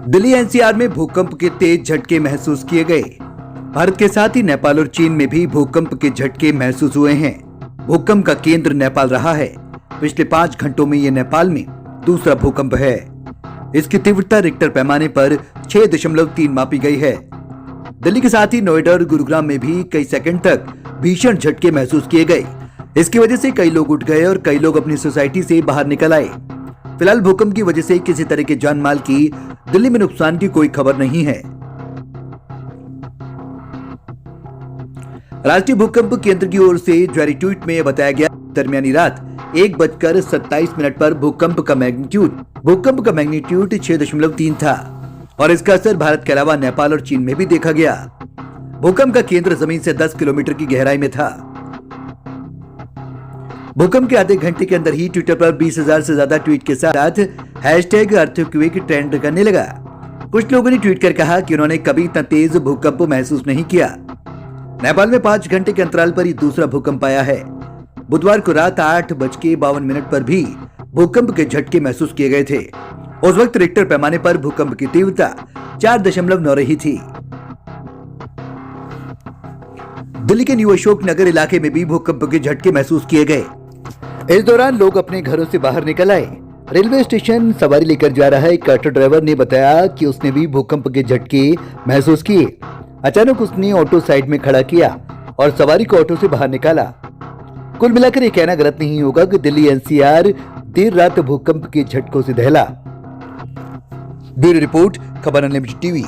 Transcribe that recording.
Delhi NCR में भूकंप के तेज झटके महसूस किए गए। भारत के साथ ही नेपाल और चीन में भी भूकंप के झटके महसूस हुए हैं। भूकंप का केंद्र नेपाल रहा है। पिछले 5 घंटों में ये नेपाल में दूसरा भूकंप है। इसकी तीव्रता रिक्टर पैमाने पर 6.3 मापी गई है। दिल्ली के साथ ही नोएडा और गुरुग्राम में भी कई सेकंड तक भीषण झटके महसूस किए गए। इसकी वजह से कई लोग उठ गए और कई लोग अपनी सोसाइटी से बाहर निकल आए। फिलहाल भूकंप की वजह से किसी तरह के जान माल की दिल्ली में नुकसान की कोई खबर नहीं है। राष्ट्रीय भूकंप केंद्र की ओर से जारी ट्वीट में बताया गया, दरमियानी रात 1:27 पर भूकंप का मैग्नीट्यूड 6.3 था और इसका असर भारत के अलावा नेपाल और चीन में भी देखा गया। भूकंप का केंद्र जमीन से 10 किलोमीटर की गहराई में था। भूकंप के आधे घंटे के अंदर ही ट्विटर पर 20,000 से ज्यादा ट्वीट के साथ #अर्थक्वेक ट्रेंड करने लगा। कुछ लोगों ने ट्वीट कर कहा कि उन्होंने कभी इतना तेज भूकंप महसूस नहीं किया। नेपाल में 5 घंटे के अंतराल पर ही दूसरा भूकंप आया है। बुधवार को रात 8:52 पर भी भूकंप के झटके महसूस किए गए थे। उस वक्त रिक्टर पैमाने पर भूकंप की तीव्रता 4.9 रही थी। दिल्ली के न्यू अशोक नगर इलाके में भी भूकंप के झटके महसूस किए गए। इस दौरान लोग अपने घरों से बाहर निकल आए। रेलवे स्टेशन सवारी लेकर जा रहा एक ऑटो ड्राइवर ने बताया कि उसने भी भूकंप के झटके महसूस किए। अचानक उसने ऑटो साइड में खड़ा किया और सवारी को ऑटो से बाहर निकाला। कुल मिलाकर यह कहना गलत नहीं होगा कि दिल्ली एनसीआर देर रात भूकंप के झटकों से दहला। ब्यूरो रिपोर्ट, खबर अनलिमिटेड टीवी।